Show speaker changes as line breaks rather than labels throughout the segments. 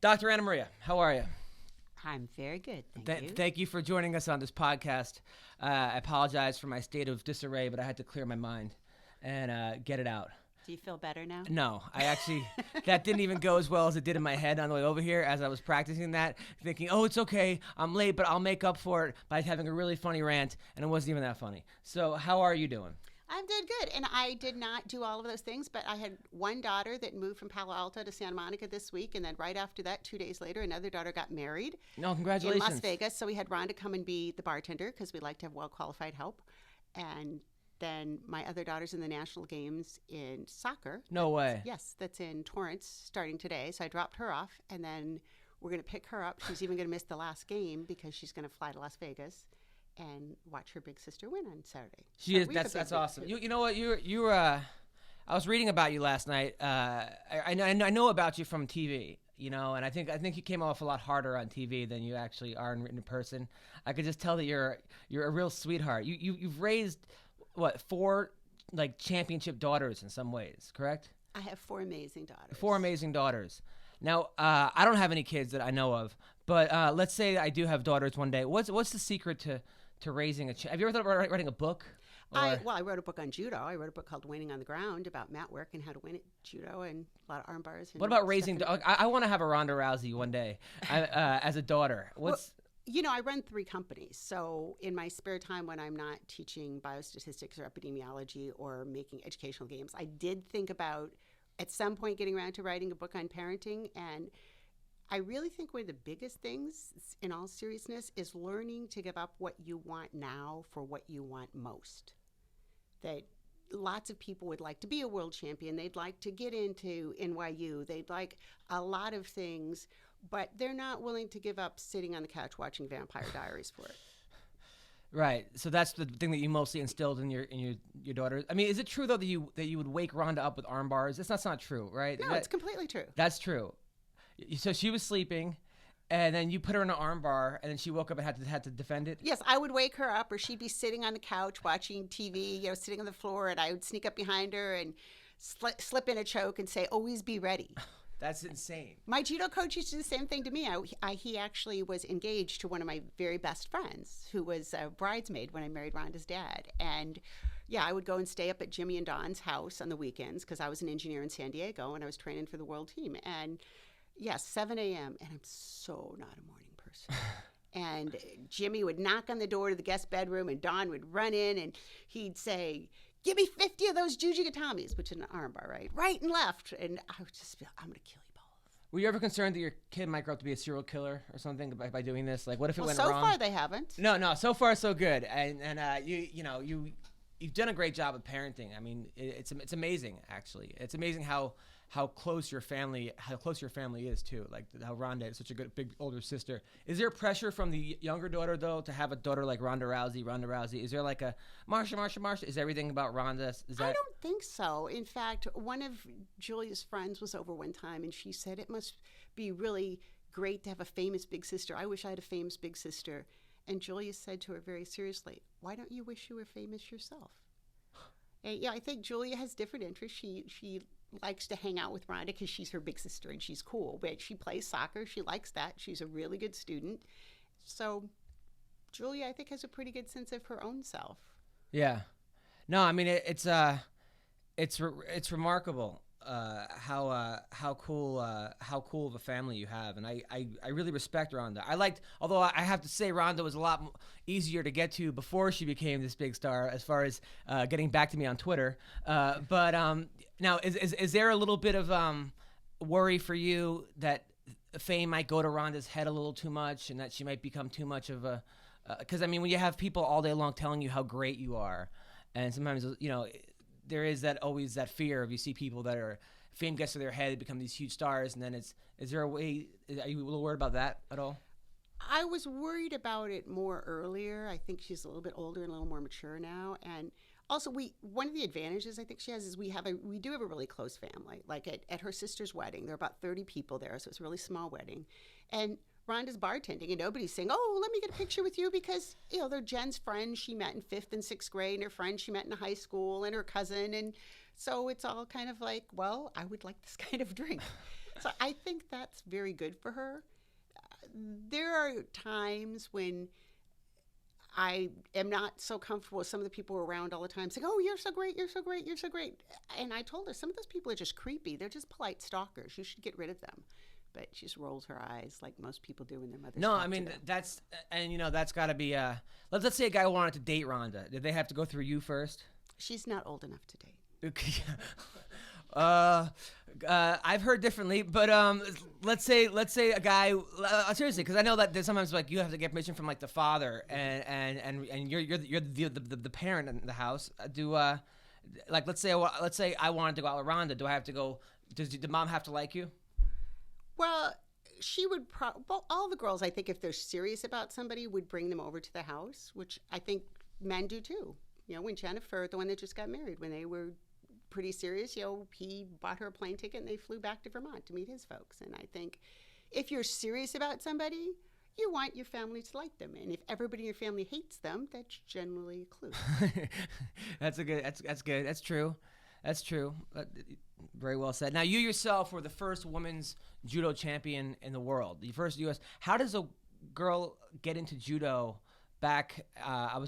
Dr. AnnMaria, how are you?
I'm very good, thank you.
Thank you for joining us on this podcast. I apologize for my state of disarray, but I had to clear my mind and get it out.
Do you feel better now?
No, I actually, that didn't even go as well as it did in my head on the way over here as I was practicing that, thinking, oh, it's okay, I'm late, but I'll make up for it by having a really funny rant, and it wasn't even that funny. So how are you doing?
I'm doing good, and I did not do all of those things, but I had one daughter that moved from Palo Alto to Santa Monica this week, and then right after that, 2 days later, another daughter got married.
No, congratulations.
In Las Vegas, so we had Rhonda come and be the bartender because we like to have well-qualified help, and then my other daughter's in the national games in soccer.
No way.
Yes, that's in Torrance starting today, so I dropped her off, and then we're going to pick her up. She's even going to miss the last game because she's going to fly to Las Vegas and watch her big sister win on Saturday.
She is. That's awesome. You know what? You were. I was reading about you last night. I know about you from TV. You know, and I think you came off a lot harder on TV than you actually are in person. I could just tell that you're a real sweetheart. You've raised what 4 like championship daughters in some ways, correct?
I have 4 amazing daughters.
4 amazing daughters. Now, I don't have any kids that I know of, but let's say I do have daughters one day. What's the secret to raising a have you ever thought about writing a book?
I wrote a book on judo. I wrote a book called Winning on the Ground about mat work and how to win at judo and a lot of arm bars.
What about raising I want to have a Ronda Rousey one day as a daughter.
I run 3 companies. So in my spare time when I'm not teaching biostatistics or epidemiology or making educational games, I did think about at some point getting around to writing a book on parenting. And I really think one of the biggest things, in all seriousness, is learning to give up what you want now for what you want most. That lots of people would like to be a world champion. They'd like to get into NYU. They'd like a lot of things, but they're not willing to give up sitting on the couch watching Vampire Diaries for it.
Right. So that's the thing that you mostly instilled in your daughter. I mean, is it true though that you would wake Rhonda up with arm bars? That's not true, right?
No, it's completely true.
That's true. So she was sleeping, and then you put her in an arm bar, and then she woke up and had to defend it?
Yes, I would wake her up, or she'd be sitting on the couch watching TV, sitting on the floor, and I would sneak up behind her and slip in a choke and say, always be ready.
That's insane.
My judo coach used to do the same thing to me. He actually was engaged to one of my very best friends who was a bridesmaid when I married Rhonda's dad. And yeah, I would go and stay up at Jimmy and Don's house on the weekends because I was an engineer in San Diego and I was training for the world team. And yes, 7 a.m. And I'm so not a morning person. And Jimmy would knock on the door to the guest bedroom and Don would run in and he'd say, give me 50 of those jujigatamis, which is an arm bar, right and left. And I would just be like, I'm going to kill you both.
Were you ever concerned that your kid might grow up to be a serial killer or something by doing this? Like, what if it went
so
wrong?
So far, they haven't.
No, so far so good. And you've done a great job of parenting. I mean, it's amazing actually. It's amazing how close your family is too. Like how Rhonda is such a good big older sister. Is there pressure from the younger daughter though to have a daughter like Ronda Rousey? Is there like a Marsha? Is everything about Ronda?
I don't think so. In fact, one of Julia's friends was over one time and she said it must be really great to have a famous big sister. I wish I had a famous big sister. And Julia said to her very seriously, why don't you wish you were famous yourself? And yeah, I think Julia has different interests. She likes to hang out with Rhonda because she's her big sister and she's cool. But she plays soccer. She likes that. She's a really good student. So Julia, I think, has a pretty good sense of her own self.
Yeah. No, I mean, it's remarkable how cool of a family you have. And I really respect Rhonda. Although I have to say Rhonda was a lot easier to get to before she became this big star as far as getting back to me on Twitter. But now, is there a little bit of worry for you that fame might go to Rhonda's head a little too much and that she might become too much of a because I mean, when you have people all day long telling you how great you are, and sometimes there is always that fear of you see people that are fame gets to their head, become these huge stars, and then is there a way? Are you a little worried about that at all?
I was worried about it more earlier. I think she's a little bit older and a little more mature now, and also one of the advantages I think she has is we do have a really close family. Like at her sister's wedding, there are about 30 people there, so it's a really small wedding, and Rhonda's bartending and nobody's saying, oh, let me get a picture with you because, they're Jen's friends she met in 5th and 6th grade and her friends she met in high school and her cousin. And so it's all kind of like, well, I would like this kind of drink. So I think that's very good for her. There are times when I am not so comfortable with some of the people around all the time saying, oh, you're so great, you're so great, you're so great. And I told her, some of those people are just creepy. They're just polite stalkers. You should get rid of them. But she just rolls her eyes like most people do when their mothers
No,
talk
I mean,
to them.
that's, and that's got to be, let's say a guy wanted to date Ronda. Did they have to go through you first?
She's not old enough to date.
I've heard differently, but let's say a guy seriously, because I know that there's sometimes like you have to get permission from like the father, and you're the parent in the house. Like let's say I wanted to go out with Ronda. Do I have to go? Does the mom have to like you?
Well, she would well, all the girls, I think, if they're serious about somebody, would bring them over to the house, which I think men do too. When Jennifer, the one that just got married, when they were pretty serious, he bought her a plane ticket and they flew back to Vermont to meet his folks. And I think if you're serious about somebody, you want your family to like them. And if everybody in your family hates them, that's generally a clue.
That's good. That's true. That's true. Very well said. Now, you yourself were the first women's judo champion in the world, the first U.S. How does a girl get into judo? Back, I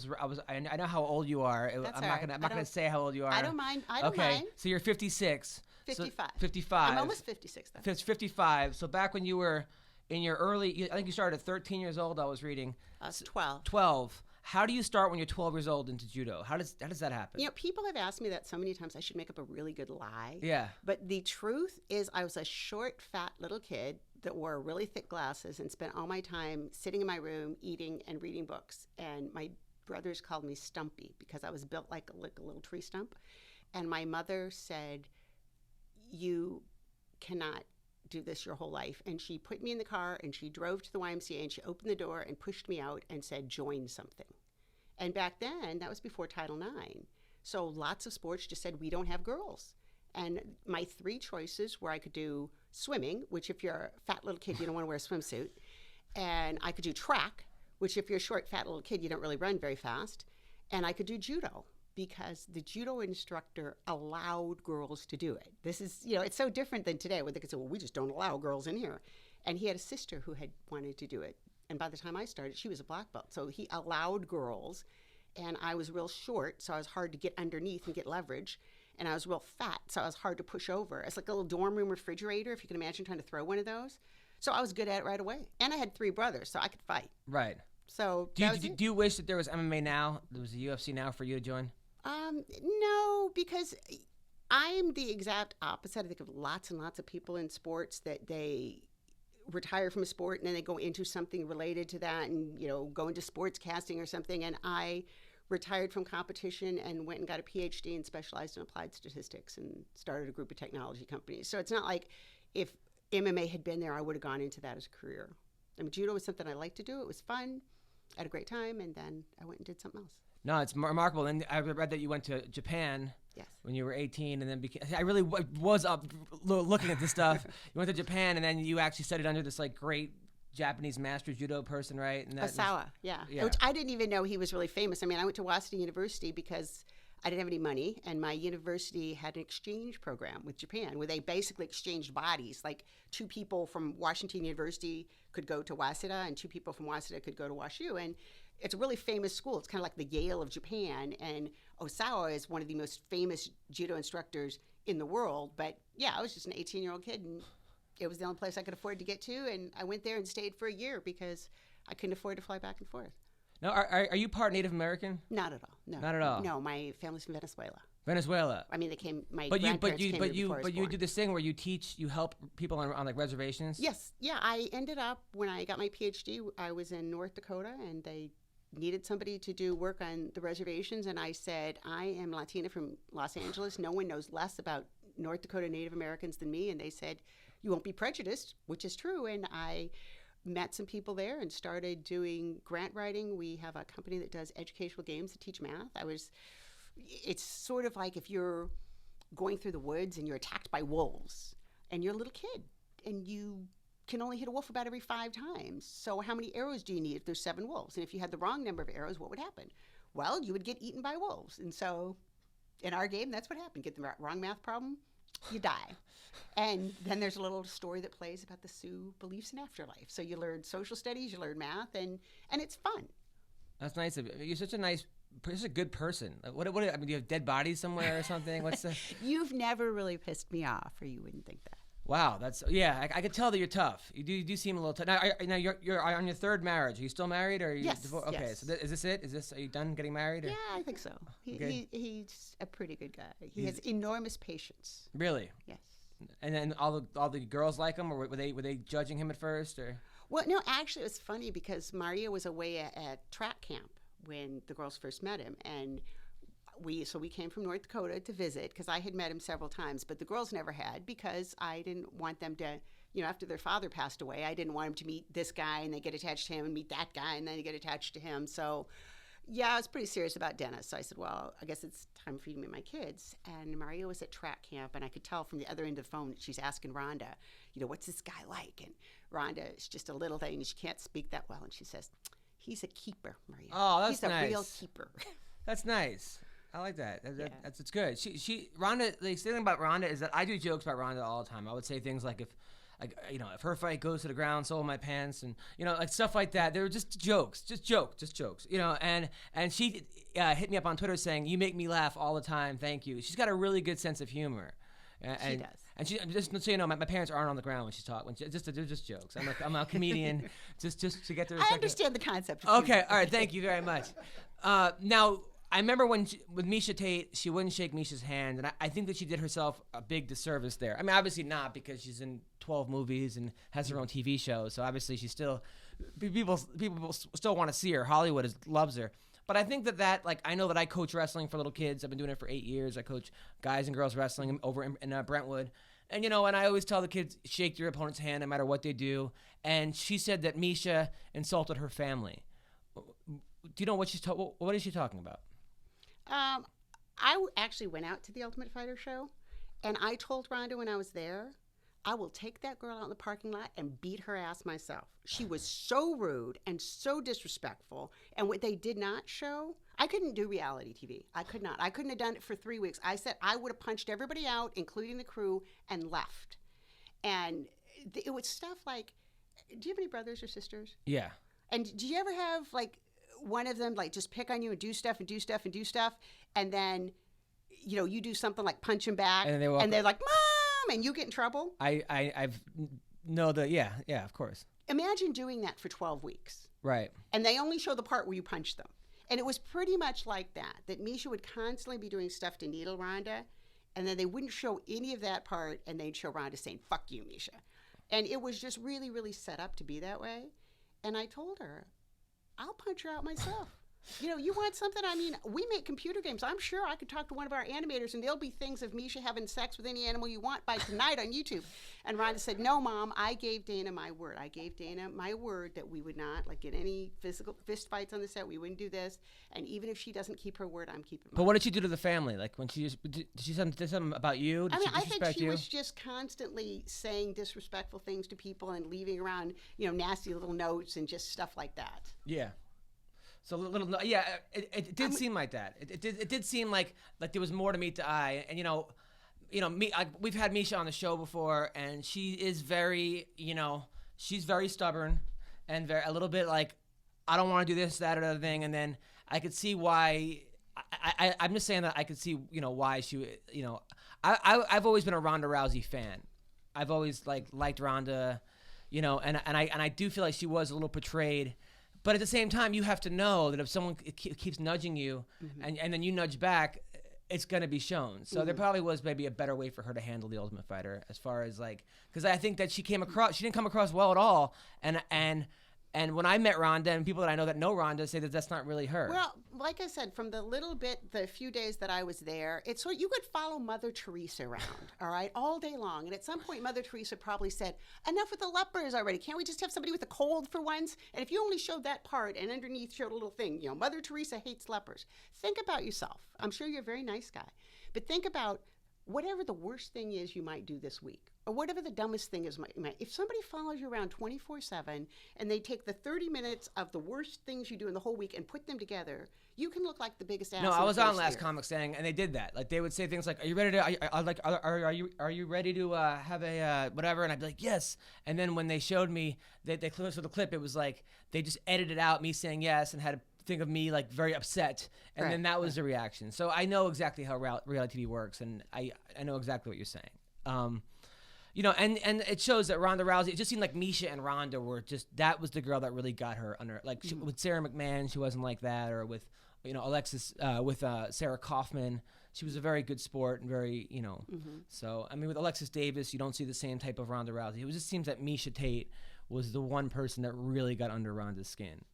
know how old you are. I'm not gonna say how old you are.
I don't mind.
Okay, so you're 56.
55.
55.
I'm almost 56 though.
55. So back when you were in your early, I think you started at 13 years old. I was reading.
I was 12.
12. How do you start when you're 12 years old into judo? How does that happen?
People have asked me that so many times. I should make up a really good lie.
Yeah.
But the truth is, I was a short, fat little kid that wore really thick glasses and spent all my time sitting in my room eating and reading books. And my brothers called me Stumpy because I was built like a little tree stump. And my mother said, you cannot do this your whole life. And she put me in the car and she drove to the YMCA and she opened the door and pushed me out and said, join something. And back then, that was before Title IX. So lots of sports just said, we don't have girls. And my three choices were I could do swimming, which if you're a fat little kid, you don't want to wear a swimsuit. And I could do track, which if you're a short, fat little kid, you don't really run very fast. And I could do judo because the judo instructor allowed girls to do it. This is, it's so different than today where they could say, well, we just don't allow girls in here. And he had a sister who had wanted to do it. And by the time I started, she was a black belt. So he allowed girls. And I was real short, so I was hard to get underneath and get leverage. And I was real fat, so I was hard to push over. It's like a little dorm room refrigerator, if you can imagine trying to throw one of those. So I was good at it right away. And I had 3 brothers, so I could fight.
Right.
So
do you wish that there was MMA now, there was a UFC now for you to join?
No, because I'm the exact opposite. I think of lots and lots of people in sports that they retire from a sport and then they go into something related to that and, go into sports casting or something. And I retired from competition and went and got a PhD and specialized in applied statistics and started a group of technology companies. So it's not like if MMA had been there, I would have gone into that as a career. I mean, judo was something I liked to do. It was fun. I had a great time. And then I went and did something else.
No, it's remarkable. And I read that you went to Japan when you were 18 and then I really was up looking at this stuff. You went to Japan and then you actually studied under this like great Japanese master judo person, right? And
Osawa, yeah. Which I didn't even know he was really famous. I mean, I went to Waseda University because I didn't have any money, and my university had an exchange program with Japan where they basically exchanged bodies. Like 2 people from Washington University could go to Waseda, and 2 people from Waseda could go to WashU. And it's a really famous school. It's kind of like the Yale of Japan, and Osawa is one of the most famous judo instructors in the world. But yeah, I was just an 18-year-old kid, and it was the only place I could afford to get to, and I went there and stayed for a year because I couldn't afford to fly back and forth.
Now, are you part Native American?
Not at all. No.
Not at all.
No, my family's from Venezuela.
Venezuela.
I mean, they came. My
grandparents
came here before I was born.
You do this thing where you help people on like reservations.
Yes, yeah. I ended up when I got my PhD, I was in North Dakota, and they needed somebody to do work on the reservations, and I said, I am Latina from Los Angeles. No one knows less about North Dakota Native Americans than me, and they said, you won't be prejudiced, which is true. And I met some people there and started doing grant writing. We have a company that does educational games that teach math. It's sort of like if you're going through the woods and you're attacked by wolves and you're a little kid and you can only hit a wolf about every 5 times. So how many arrows do you need if there's 7 wolves? And if you had the wrong number of arrows, what would happen? Well, you would get eaten by wolves. And so in our game, that's what happened. Get the wrong math problem, you die. And then there's a little story that plays about the Sioux beliefs in afterlife. So you learn social studies, you learn math, and it's fun.
That's nice of you. You're such a good person. Like, what I mean, do you have dead bodies somewhere or something? What's the...
You've never really pissed me off, or you wouldn't think that.
Wow, that's I could tell that you're tough. You do seem a little tough. Now you're on your third marriage. Are you still married, or are you
yes,
divorced? Okay,
yes.
so is this it? Are you done getting married? Or?
Yeah, I think so. He's a pretty good guy. He has enormous patience.
Really?
Yes.
And then all the girls like him, or were they judging him at first, or?
Well, no, actually, it was funny because Maria was away at track camp when the girls first met him, and we came from North Dakota to visit because I had met him several times, but the girls never had because I didn't want them to, after their father passed away, I didn't want them to meet this guy and they get attached to him and meet that guy and then they get attached to him. So, yeah, I was pretty serious about Dennis. So I said, well, I guess it's time for you to meet my kids. And Maria was at track camp, and I could tell from the other end of the phone that she's asking Rhonda, what's this guy like? And Rhonda is just a little thing, and she can't speak that well. And she says, he's a keeper, Maria.
Oh, that's
nice.
He's
a real keeper.
That's nice. I like that. That's good. She Rhonda. The thing about Rhonda is that I do jokes about Rhonda all the time. I would say things like if her fight goes to the ground, so will my pants, and like stuff like that. They were just jokes. And she hit me up on Twitter saying, "You make me laugh all the time. Thank you." She's got a really good sense of humor.
She does.
And she just so you know, my parents aren't on the ground when she's talking. They're just jokes. I'm a comedian. just to get to.
I understand the concept.
Okay. All right. Thank you very much. Now. I remember with Miesha Tate, she wouldn't shake Miesha's hand, and I think that she did herself a big disservice there. I mean, obviously not, because she's in 12 movies and has her own TV show, so obviously she's still people still want to see her. Hollywood loves her. But I think that I know that I coach wrestling for little kids. I've been doing it for 8 years. I coach guys and girls wrestling over in Brentwood. And, and I always tell the kids, shake your opponent's hand no matter what they do. And she said that Miesha insulted her family. Do you know what what is she talking about?
I actually went out to the Ultimate Fighter show, and I told Rhonda when I was there, I will take that girl out in the parking lot and beat her ass myself. She was so rude and so disrespectful, and what they did not show, I couldn't do reality TV. I could not. I couldn't have done it for 3 weeks. I said I would have punched everybody out, including the crew, and left. And it was stuff like, do you have any brothers or sisters?
Yeah.
And do you ever have, one of them just pick on you and do stuff, and then you do something like punch him back, and they're like, Mom, and you get in trouble?
I've yeah, of course.
Imagine doing that for 12 weeks.
Right.
And they only show the part where you punch them. And it was pretty much like that Miesha would constantly be doing stuff to needle Rhonda, and then they wouldn't show any of that part, and they'd show Rhonda saying, fuck you, Miesha. And it was just really, really set up to be that way. And I told her, I'll punch her out myself. You want something? I mean, we make computer games. I'm sure I could talk to one of our animators, and there'll be things of Miesha having sex with any animal you want by tonight on YouTube. And Rhonda said, no, Mom, I gave Dana my word. I gave Dana my word that we would not get any physical fist fights on the set. We wouldn't do this. And even if she doesn't keep her word, I'm keeping mine.
But what did she do to the family? When did she did something about you? Did
I think she was just constantly saying disrespectful things to people and leaving around, nasty little notes and just stuff like that.
Yeah. So it did seem like that. It did seem like there was more to meet the eye. And we've had Miesha on the show before, and she is very, she's very stubborn and a little bit like, I don't want to do this, that, or the other thing. And then I could see why. I'm just saying that I could see, why she, I've always been a Ronda Rousey fan. I've always liked Ronda, and I do feel like she was a little portrayed. But at the same time, you have to know that if someone keeps nudging you, mm-hmm. and then you nudge back, it's going to be shown. So there probably was maybe a better way for her to handle the Ultimate Fighter, as far as because I think that she didn't come across well at all. And when I met Rhonda, and people that I know that know Rhonda say that that's not really her.
Well, like I said, from the few days that I was there, it's you could follow Mother Teresa around, all right, all day long. And at some point, Mother Teresa probably said, enough with the lepers already. Can't we just have somebody with a cold for once? And if you only showed that part and underneath showed a little thing, Mother Teresa hates lepers. Think about yourself. I'm sure you're a very nice guy. But think about whatever the worst thing is you might do this week. or whatever the dumbest thing is. If somebody follows you around 24/7 and they take the 30 minutes of the worst things you do in the whole week and put them together, you can look like the biggest ass.
No, I was on Last Comic Standing, and they did that. Like, they would say things like, "Are you ready to? Are you ready to have a whatever?" And I'd be like, "Yes." And then when they showed me, they closed the clip. It was like they just edited out me saying yes and had to think of me like very upset, and then that was the reaction. So I know exactly how reality TV works, and I know exactly what you're saying. You know, and it shows that Ronda Rousey, it just seemed like Miesha and Ronda were just, that was the girl that really got her under, like with Sarah McMahon, she wasn't like that, or with, you know, Alexis, with Sarah Kaufman, she was a very good sport and very, you know, so, I mean, with Alexis Davis, you don't see the same type of Ronda Rousey. It just seems that Miesha Tate was the one person that really got under Ronda's skin,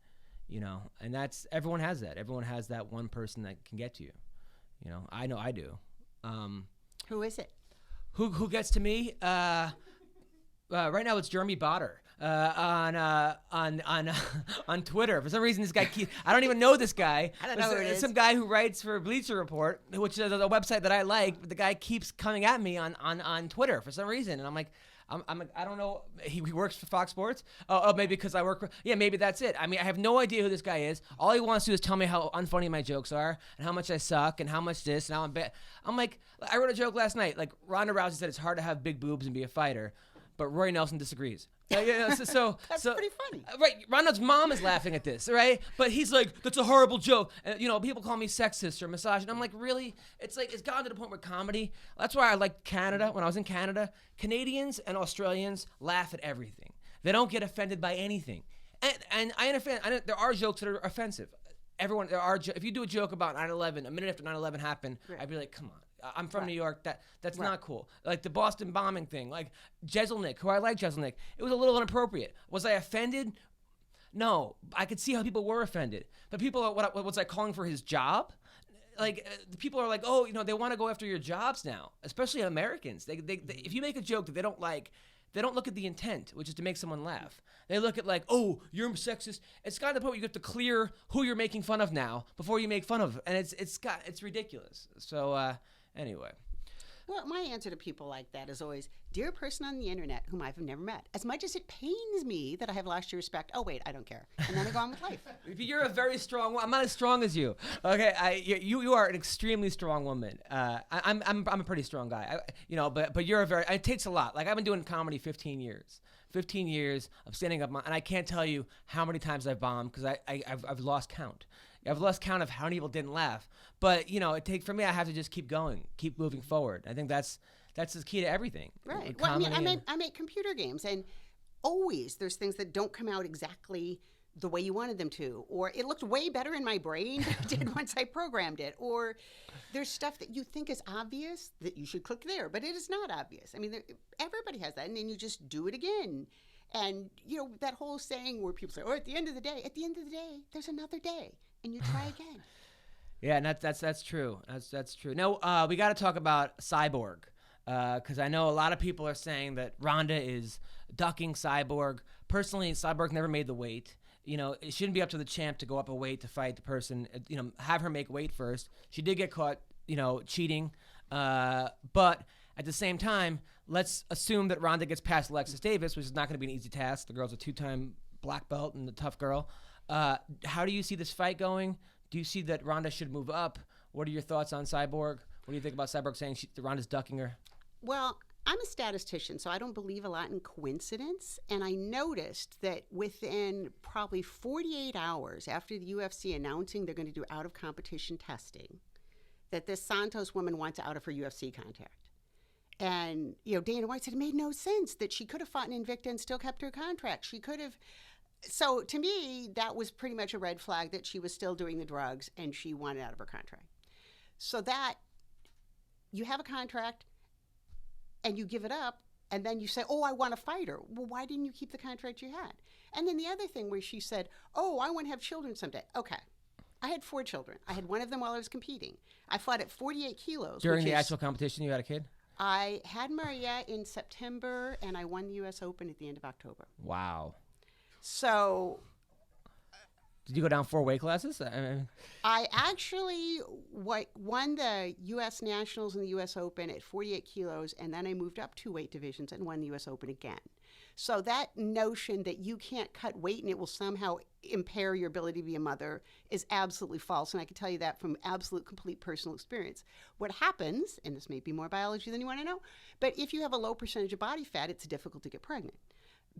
you know, and that's, everyone has that. Everyone has that one person that can get to you, you know, I know I do.
Who is it?
Who gets to me? Right now it's Jeremy Botter on Twitter. For some reason, this guy I don't even know this guy.
I don't know who it is.
Some guy who writes for Bleacher Report, which is a website that I like. But the guy keeps coming at me on Twitter for some reason, and I'm like, I don't know. He works for Fox Sports. Oh, maybe because I work. Yeah, maybe that's it. I mean, I have no idea who this guy is. All he wants to do is tell me how unfunny my jokes are and how much I suck and how much this and how I'm bad. I'm like, I wrote a joke last night. Like, Ronda Rousey said it's hard to have big boobs and be a fighter, but Roy Nelson disagrees.
That's pretty funny.
Right, Ronda's mom is laughing at this, right? But he's like, that's a horrible joke. And, you know, people call me sexist or misogynist. I'm like, really? It's like, it's gotten to the point where comedy, that's why I liked Canada. When I was in Canada, Canadians and Australians laugh at everything. They don't get offended by anything. And I understand, there are jokes that are offensive. If you do a joke about 9/11, a minute after 9/11 happened, right, I'd be like, come on. I'm from New York. That's not cool. Like the Boston bombing thing. Like Jeselnik, who I like Jeselnik. It was a little inappropriate. Was I offended? No. I could see how people were offended. But people are, was I calling for his job? Like the people are like, oh, you know, they want to go after your jobs now, especially Americans. They if you make a joke that they don't like, they don't look at the intent, which is to make someone laugh. They look at like, oh, you're sexist. It's gotten to the point where you have to clear who you're making fun of now before you make fun of, and it's ridiculous. So anyway.
Well, my answer to people like that is always, dear person on the internet whom I've never met, as much as it pains me that I have lost your respect, oh wait, I don't care, and then I go on with life.
You're a very strong woman. I'm not as strong as you. Okay, you are an extremely strong woman. I'm a pretty strong guy. You know, but you're it takes a lot. Like I've been doing comedy 15 years. 15 years of standing up, and I can't tell you how many times I've bombed because I've lost count. I've lost count of how many people didn't laugh. But you know, for me, I have to just keep going, keep moving forward. I think that's the key to everything.
Right. Well, I mean, I make computer games, and always there's things that don't come out exactly the way you wanted them to, or it looked way better in my brain than it did once I programmed it, or there's stuff that you think is obvious that you should click there, but it is not obvious. I mean, everybody has that, and then you just do it again. And, you know, that whole saying where people say, oh, at the end of the day, there's another day, and you try again.
Yeah, and that's true. That's true. Now, we got to talk about Cyborg, because I know a lot of people are saying that Ronda is ducking Cyborg. Personally, Cyborg never made the weight. You know, it shouldn't be up to the champ to go up a weight to fight the person. You know, have her make weight first. She did get caught, you know, cheating. But at the same time, let's assume that Ronda gets past Alexis Davis, which is not going to be an easy task. The girl's a 2-time black belt and a tough girl. How do you see this fight going? Do you see that Ronda should move up? What are your thoughts on Cyborg? What do you think about Cyborg saying Ronda's ducking her?
Well, I'm a statistician, so I don't believe a lot in coincidence. And I noticed that within probably 48 hours after the UFC announcing they're going to do out-of-competition testing, that this Santos woman wants out of her UFC contract. And, you know, Dana White said it made no sense that she could have fought in Invicta and still kept her contract. She could have. So to me, that was pretty much a red flag that she was still doing the drugs and she wanted out of her contract. So that you have a contract and you give it up, and then you say, oh, I want to fight her. Well, why didn't you keep the contract you had? And then the other thing where she said, oh, I want to have children someday. Okay. I had 4 children. I had one of them while I was competing. I fought at 48 kilos.
During the actual competition, you had a kid?
I had Maria in September, and I won the U.S. Open at the end of October.
Wow.
So
Did you go down 4 weight classes?
I actually won the U.S. Nationals and the U.S. Open at 48 kilos, and then I moved up 2 weight divisions and won the U.S. Open again. So that notion that you can't cut weight and it will somehow impair your ability to be a mother is absolutely false, and I can tell you that from absolute, complete personal experience. What happens, and this may be more biology than you want to know, but if you have a low percentage of body fat, it's difficult to get pregnant.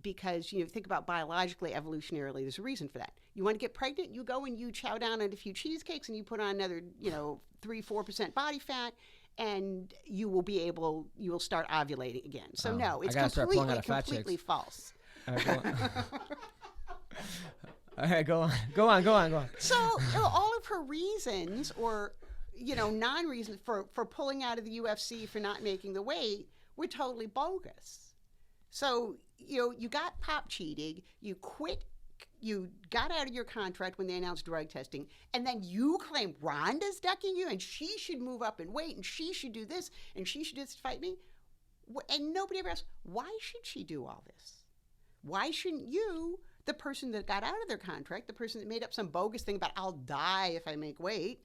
Because, think about biologically, evolutionarily, there's a reason for that. You want to get pregnant, you go and you chow down on a few cheesecakes and you put on another, 3-4% body fat, and you will start ovulating again. So no, it's completely false.
All right, go on.
So all of her reasons or, non-reasons for pulling out of the UFC for not making the weight were totally bogus. So, you got pop cheated, you quit, you got out of your contract when they announced drug testing, and then you claim Ronda's ducking you and she should move up in weight and she should do this and she should do this to fight me. And nobody ever asked, why should she do all this? Why shouldn't you, the person that got out of their contract, the person that made up some bogus thing about I'll die if I make weight,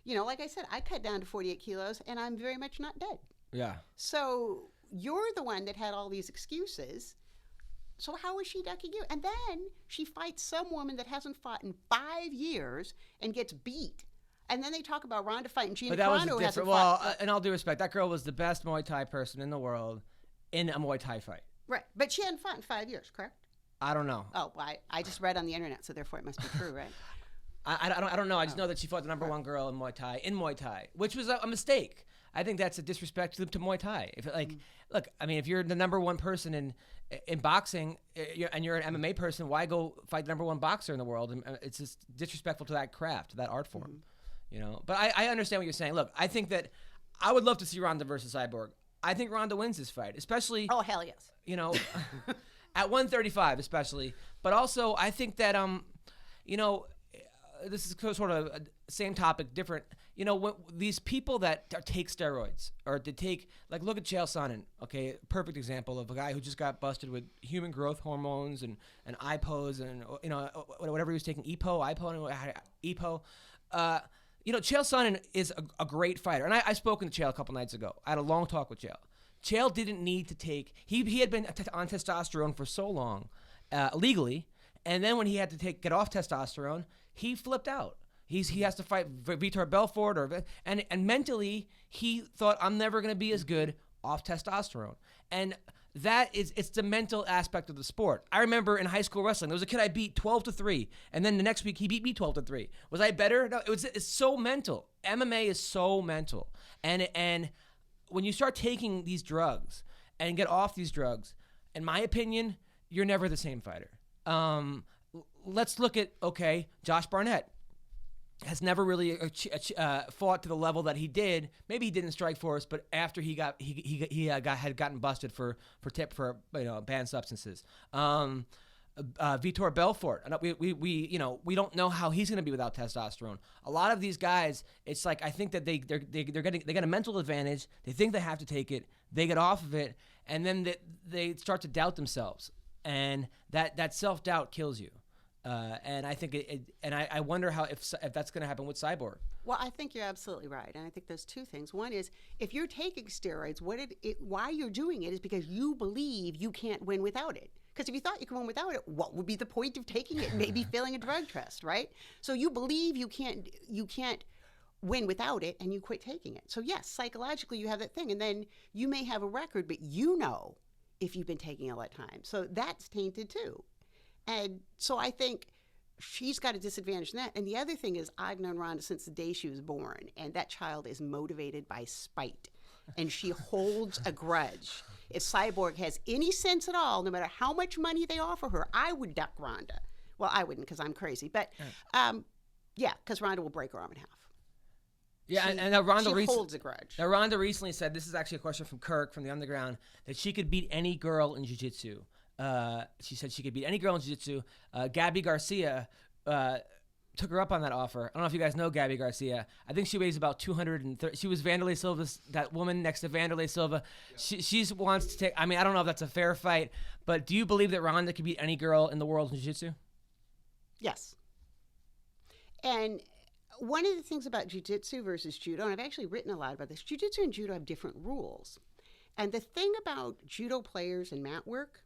like I said, I cut down to 48 kilos and I'm very much not dead.
Yeah.
So you're the one that had all these excuses. So how is she ducking you? And then she fights some woman that hasn't fought in 5 years and gets beat. And then they talk about Ronda fighting Gina Carano.
In all due respect, that girl was the best Muay Thai person in the world in a Muay Thai fight.
Right. But she hadn't fought in 5 years, correct?
I don't know.
Oh, well, I just read on the internet, so therefore it must be true, right?
I don't know. I just know that she fought the number 1 girl in Muay Thai, which was a mistake. I think that's a disrespect to Muay Thai. Look, I mean, if you're the number 1 person in boxing and you're an MMA person, why go fight the number 1 boxer in the world? And it's just disrespectful to that craft, to that art form, But I understand what you're saying. Look, I think that I would love to see Ronda versus Cyborg. I think Ronda wins this fight, especially.
Oh, hell yes.
At 135, especially. But also, I think that this is sort of same topic, different. When these people that take steroids or to take, look at Chael Sonnen, okay, perfect example of a guy who just got busted with human growth hormones and IPOs and whatever he was taking, EPO. Chael Sonnen is a great fighter, and I spoke to Chael a couple nights ago. I had a long talk with Chael. Chael didn't need to take. He had been on testosterone for so long, legally, and then when he had to get off testosterone, he flipped out. He has to fight Vitor Belfort and mentally he thought, I'm never going to be as good off testosterone. And it's the mental aspect of the sport. I remember in high school wrestling, there was a kid I beat 12-3, and then the next week he beat me 12-3. Was I better? No, it's so mental. MMA is so mental. And when you start taking these drugs and get off these drugs, in my opinion, you're never the same fighter. Let's look at, Josh Barnett has never really fought to the level that he did. Maybe he didn't strike Force, but after he had gotten busted for banned substances. Vitor Belfort, we don't know how he's going to be without testosterone. A lot of these guys, it's like I think that they get a mental advantage. They think they have to take it. They get off of it, and then they start to doubt themselves, and that self-doubt kills you. And I think I wonder if that's going to happen with Cyborg.
Well, I think you're absolutely right, and I think there's 2 things. One is if you're taking steroids, why you're doing it is because you believe you can't win without it. Because if you thought you could win without it, what would be the point of taking it and maybe failing a drug test, right? So you believe you can't win without it, and you quit taking it. So yes, psychologically you have that thing, and then you may have a record, but if you've been taking it all that time. So that's tainted too. And so I think she's got a disadvantage in that. And the other thing is I've known Ronda since the day she was born, and that child is motivated by spite, and she holds a grudge. If Cyborg has any sense at all, no matter how much money they offer her, I would duck Ronda. Well, I wouldn't because I'm crazy, but because Ronda will break her arm in half.
Yeah, and Ronda
holds a grudge.
Now, Ronda recently said, this is actually a question from Kirk from the Underground, that she could beat any girl in jiu-jitsu. She said she could beat any girl in jiu-jitsu. Gabby Garcia took her up on that offer. I don't know if you guys know Gabby Garcia. I think she weighs about 230. She was Vanderlei Silva's, that woman next to Vanderlei Silva. She wants to take, I don't know if that's a fair fight, but do you believe that Ronda could beat any girl in the world in jiu-jitsu?
Yes. And one of the things about jiu-jitsu versus judo, and I've actually written a lot about this, jiu-jitsu and judo have different rules. And the thing about judo players and mat work,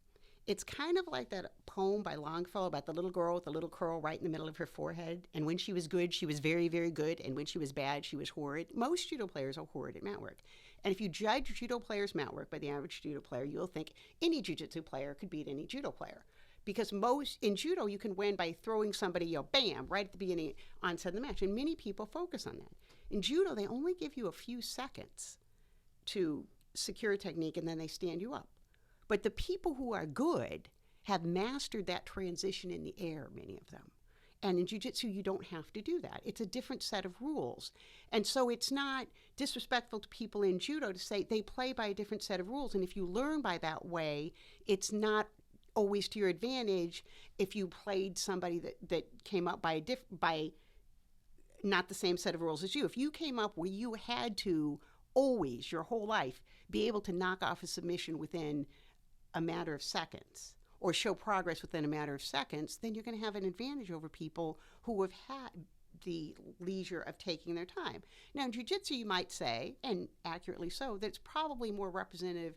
it's kind of like that poem by Longfellow about the little girl with the little curl right in the middle of her forehead. And when she was good, she was very, very good. And when she was bad, she was horrid. Most judo players are horrid at mat work. And if you judge judo players' mat work by the average judo player, you'll think any jiu-jitsu player could beat any judo player. Because in judo, you can win by throwing somebody, bam, right at the beginning, onset of the match. And many people focus on that. In judo, they only give you a few seconds to secure a technique, and then they stand you up. But the people who are good have mastered that transition in the air, many of them. And in jiu-jitsu, you don't have to do that. It's a different set of rules. And so it's not disrespectful to people in judo to say they play by a different set of rules. And if you learn by that way, it's not always to your advantage if you played somebody that came up by not the same set of rules as you. If you came up where you had to always, your whole life, be able to knock off a submission within a matter of seconds or show progress within a matter of seconds, then you're going to have an advantage over people who have had the leisure of taking their time. Now, in jiu-jitsu, you might say, and accurately so, that it's probably more representative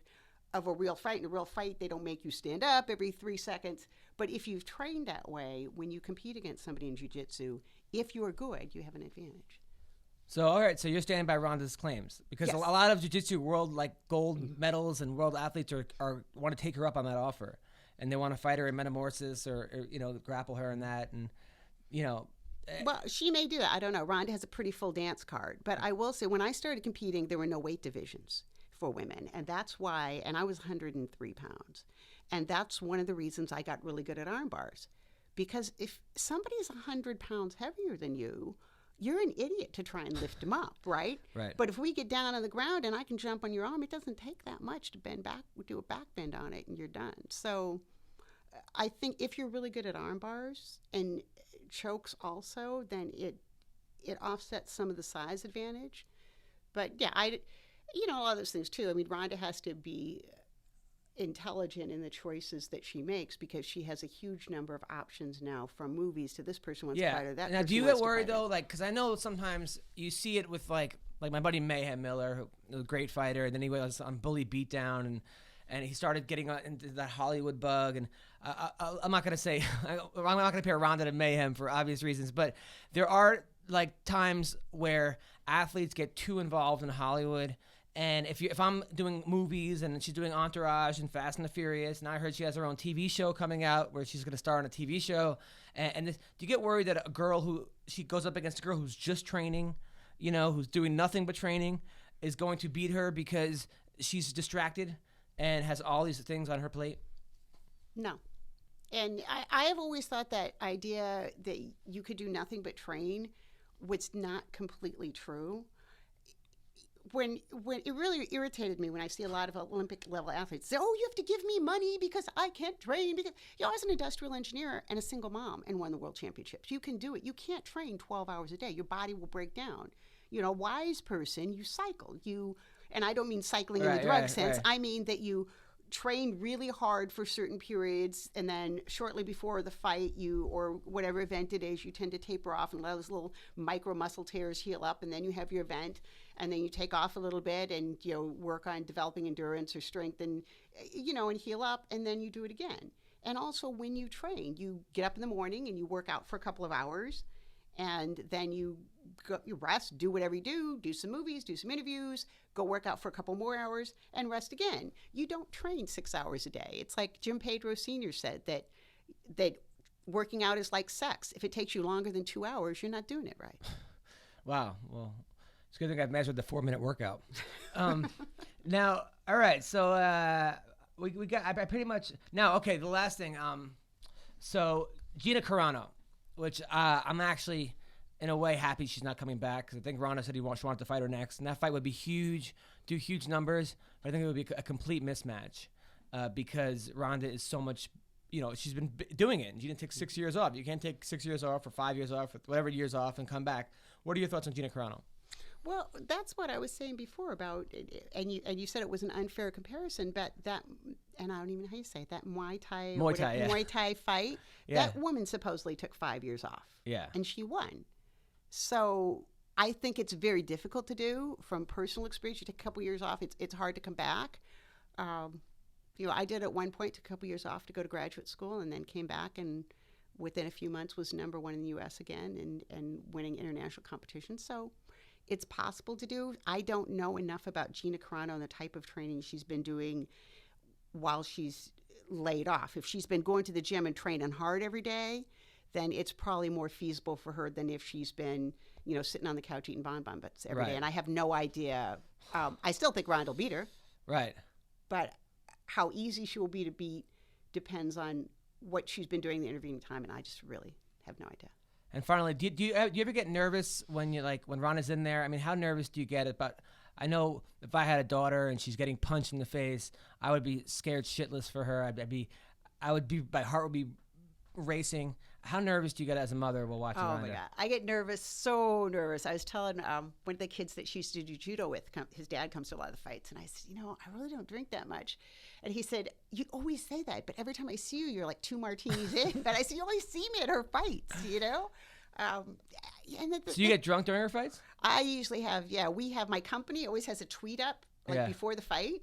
of a real fight. In a real fight, they don't make you stand up every 3 seconds. But if you've trained that way, when you compete against somebody in jiu-jitsu, if you're good, you have an advantage.
So, all right, so you're standing by Ronda's claims because
Yes.
a lot of jiu-jitsu world, like gold medals and world athletes are want to take her up on that offer, and they want to fight her in metamorphosis or grapple her in that, and
Well, she may do that. I don't know. Ronda has a pretty full dance card. But I will say, when I started competing, there were no weight divisions for women. And that's why, and I was 103 pounds. And that's one of the reasons I got really good at arm bars. Because if somebody's 100 pounds heavier than you, you're an idiot to try and lift them up, right?
Right.
But if we get down on the ground and I can jump on your arm, it doesn't take that much to bend back, do a back bend on it, and you're done. So I think if you're really good at arm bars and chokes also, then it offsets some of the size advantage. But yeah, a lot of those things too. I mean, Ronda has to be intelligent in the choices that she makes because she has a huge number of options now, from movies to this person wants to fight her, that
now,
person
do you
wants
get
to
worried
fight her.
though? Like, because I know sometimes you see it with like my buddy Mayhem Miller, who was a great fighter, and then he was on Bully Beatdown, and he started getting into that Hollywood bug. And I'm not gonna say I'm not gonna compare Ronda to Mayhem for obvious reasons, but there are like times where athletes get too involved in Hollywood. And if I'm doing movies and she's doing Entourage and Fast and the Furious, and I heard she has her own TV show coming out where she's going to star on a TV show, and do you get worried that a girl she goes up against a girl who's just training, who's doing nothing but training, is going to beat her because she's distracted and has all these things on her plate?
No. And I have always thought that idea that you could do nothing but train was not completely true. When it really irritated me when I see a lot of Olympic level athletes say, "Oh, you have to give me money because I can't train." Because I was an industrial engineer and a single mom and won the world championships. You can do it. You can't train 12 hours a day. Your body will break down. A wise person, you cycle. And I don't mean cycling in the drug sense.
Right.
I mean that you train really hard for certain periods, and then shortly before the fight, or whatever event it is, you tend to taper off and let those little micro muscle tears heal up, and then you have your event, and then you take off a little bit and work on developing endurance or strength, and and heal up, and then you do it again. And also, when you train, you get up in the morning and you work out for a couple of hours, and then you rest, do whatever you do some movies, do some interviews, go work out for a couple more hours, and rest again. You don't train 6 hours a day. It's like Jim Pedro Sr. said, that working out is like sex. If it takes you longer than 2 hours, you're not doing it right.
Wow. Well, it's a good thing I've measured the 4-minute workout. Now, all right. So we got I pretty much now. Okay, the last thing. So Gina Carano, which I'm actually in a way happy she's not coming back, because I think Ronda said she wanted to fight her next, and that fight would be huge, do huge numbers, but I think it would be a complete mismatch because Ronda is so much, she's been doing it, and Gina takes 6 years off. You can't take 6 years off or 5 years off or whatever years off and come back. What are your thoughts on Gina Carano?
Well, that's what I was saying before about, and you said it was an unfair comparison, but that, and I don't even know how you say it, that Muay Thai fight,
Yeah.
that woman supposedly took 5 years off.
Yeah.
And she won. So I think it's very difficult to do from personal experience. You take a couple years off, it's hard to come back. I did at one point, took a couple years off to go to graduate school and then came back and within a few months was number one in the U.S. again and winning international competitions. So it's possible to do. I don't know enough about Gina Carano and the type of training she's been doing while she's laid off. If she's been going to the gym and training hard every day, then it's probably more feasible for her than if she's been, sitting on the couch eating bonbons every day. And I have no idea. I still think Ronda will beat her.
Right.
But how easy she will be to beat depends on what she's been doing the intervening time, and I just really have no idea.
And finally, do you ever get nervous when when Ronda's in there? I mean, how nervous do you get about? I know if I had a daughter and she's getting punched in the face, I would be scared shitless for her. My heart would be racing. How nervous do you get as a mother while watching Ronda?
Oh my God, I get nervous, so nervous. I was telling one of the kids that she used to do judo with, his dad comes to a lot of the fights, and I said, I really don't drink that much. And he said, you always say that, but every time I see you, you're like 2 martinis in. But I said, you always see me at her fights,
So you get drunk during her fights?
I usually have, we have my company always has a tweet up before the fight,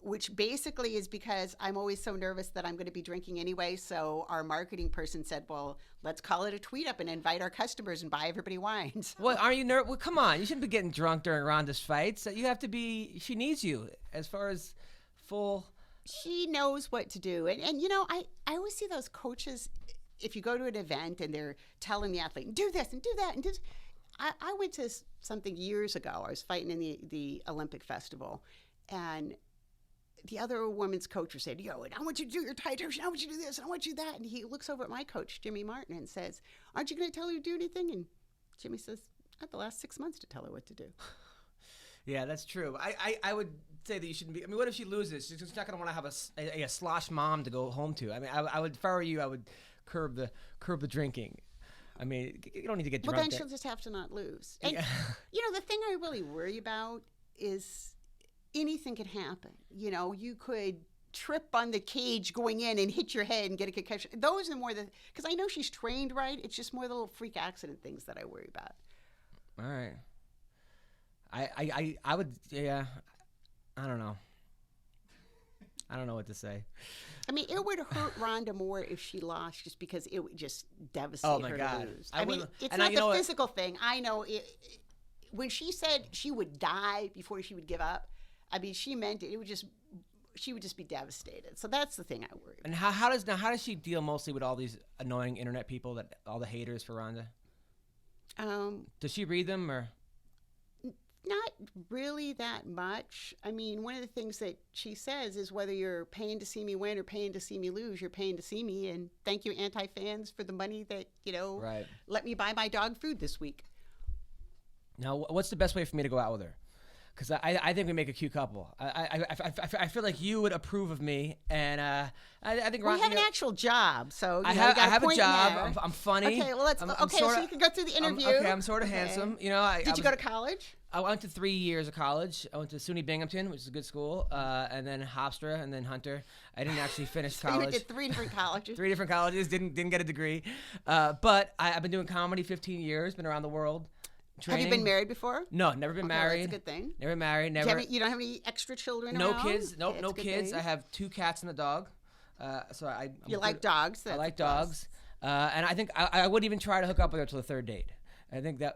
which basically is because I'm always so nervous that I'm going to be drinking anyway. So our marketing person said, well, let's call it a tweet up and invite our customers and buy everybody wines.
Well, are you nervous? Well, come on. You shouldn't be getting drunk during Ronda's fights. You have to be, she needs you as far as full.
She knows what to do. And I always see those coaches, if you go to an event and they're telling the athlete, do this and do that and do this. I went to something years ago. I was fighting in the Olympic festival, and the other women's coach was saying, and I want you to do your tight turn, I want you to do this, and I want you to do that. And he looks over at my coach, Jimmy Martin, and says, aren't you going to tell her to do anything? And Jimmy says, I had the last 6 months to tell her what to do.
Yeah, that's true. I would say that you shouldn't be. I mean, what if she loses? She's not going to want to have a slosh mom to go home to. I mean, I would, if I were you, I would curb the drinking. I mean, you don't need to get drunk.
Well, then she'll just have to not lose. And, the thing I really worry about is anything could happen. You could trip on the cage going in and hit your head and get a concussion. Those are more because I know she's trained right. It's just more the little freak accident things that I worry about.
All right. I would, I don't know. I don't know what to say.
I mean, it would hurt Ronda more if she lost just because it would just devastate her to lose. I mean, it's not the physical thing. I know it. When she said she would die before she would give up, I mean, she meant it. She would just be devastated. So that's the thing I worry about.
And how does she deal mostly with all these annoying internet people, all the haters for Ronda? Does she read them or?
Not really that much. I mean, one of the things that she says is whether you're paying to see me win or paying to see me lose, you're paying to see me. And thank you, anti-fans, for the money that,
right.
Let me buy my dog food this week.
Now, what's the best way for me to go out with her? Because I think we make a cute couple. I feel like you would approve of me, and I think
we have an actual job, so
I have a job. I'm funny.
Okay, well so you can go through the interview.
I'm sort of handsome. Did
you go to college?
I went to 3 years of college. I went to SUNY Binghamton, which is a good school, and then Hofstra, and then Hunter. I didn't actually finish college.
You went to 3 different colleges.
3 different colleges. Didn't get a degree, but I've been doing comedy 15 years. Been around the world. Training.
Have you been married before?
No, never been married.
That's a good thing.
Never married. Never.
You don't have any extra children
No
around?
kids. Nope,
Okay,
no kids.
thing.
I have 2 cats and a dog.
You like dogs?
I like dogs. And I think I wouldn't even try to hook up with her till the 3rd date. I think that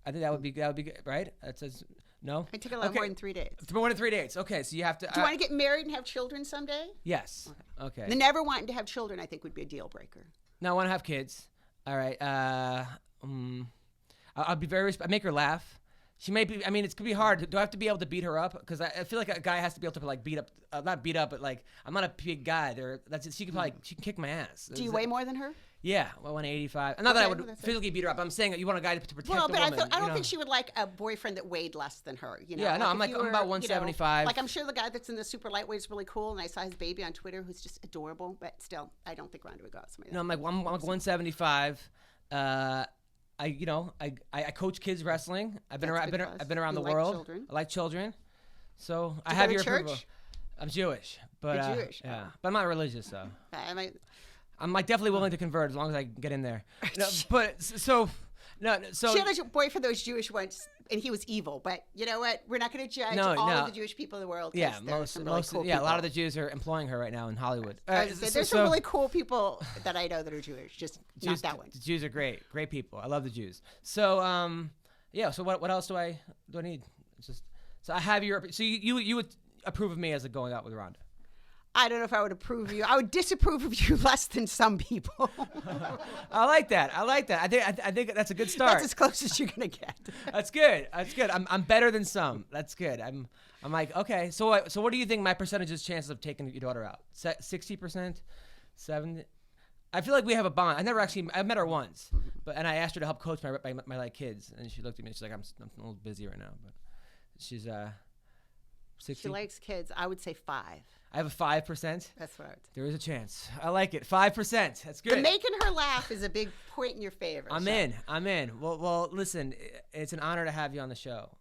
would be good, right? That says no.
I take a lot more than 3 dates.
More than 3 dates. Okay, so you have to.
Do you want to get married and have children someday?
Yes. Okay.
The never wanting to have children, I think, would be a deal breaker.
No, I want to have kids. All right. I'll be I make her laugh. She may be. I mean, it's gonna be hard. Do I have to be able to beat her up? Because I feel like a guy has to be able to beat up, not beat up, but I'm not a big guy. She can kick my ass.
Do you weigh more than her?
Yeah, 185. Not that I would physically beat her up. I'm saying you want a guy to protect the woman.
Well, but I don't think she would like a boyfriend that weighed less than her.
Yeah, no, I'm about 175.
I'm sure the guy that's in the super lightweight is really cool, and I saw his baby on Twitter, who's just adorable. But still, I don't think Ronda would go out with somebody.
No, I'm 175. I coach kids wrestling. I've been around the world.
Children.
I like children. So
I
have your
church?
approval. I'm Jewish, but
You're Jewish.
Yeah, but I'm not religious, so.
I'm
definitely willing to convert as long as I get in there. No, but so No, so
she had a boyfriend that was Jewish once, and he was evil. But you know what? We're not going to judge all of the Jewish people in the world.
Yeah,
most
cool
people.
a lot of the Jews are employing her right now in Hollywood.
There's some really cool people that I know that are Jewish, just not that one.
The Jews are great people. I love the Jews. So So what else do I need? So I have so you would approve of me as going out with Ronda.
I don't know if I would approve of you. I would disapprove of you less than some people.
I like that. I think that's a good start.
That's as close as you're gonna get.
That's good. I'm better than some. That's good. I'm like, okay. So what do you think my percentage's chances of taking your daughter out? 60%, 70%. I feel like we have a bond. I met her once, and I asked her to help coach my like kids, and she looked at me and she's like, I'm a little busy right now, but she's 60.
She likes kids. I would say 5.
I have a 5%.
That's what I would say.
There is a chance. I like it. 5%. That's good.
The making her laugh is a big point in your favor.
I'm in. Well, listen, it's an honor to have you on the show.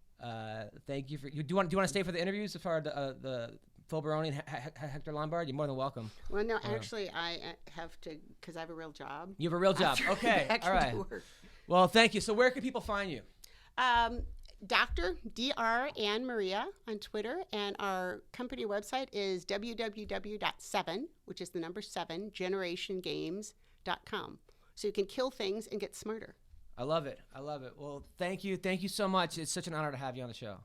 Thank you for. Do you want to stay for the interviews as far as the Phil Baroni and Hector Lombard? You're more than welcome.
Well, no, actually, I have to because I have a real job.
You have a real job. Okay. All right. Well, thank you. So where can people find you?
Dr. AnnMaria on Twitter, and our company website is www.7, which is the number 7, generationgames.com. So you can kill things and get smarter.
I love it. Well, thank you so much. It's such an honor to have you on the show.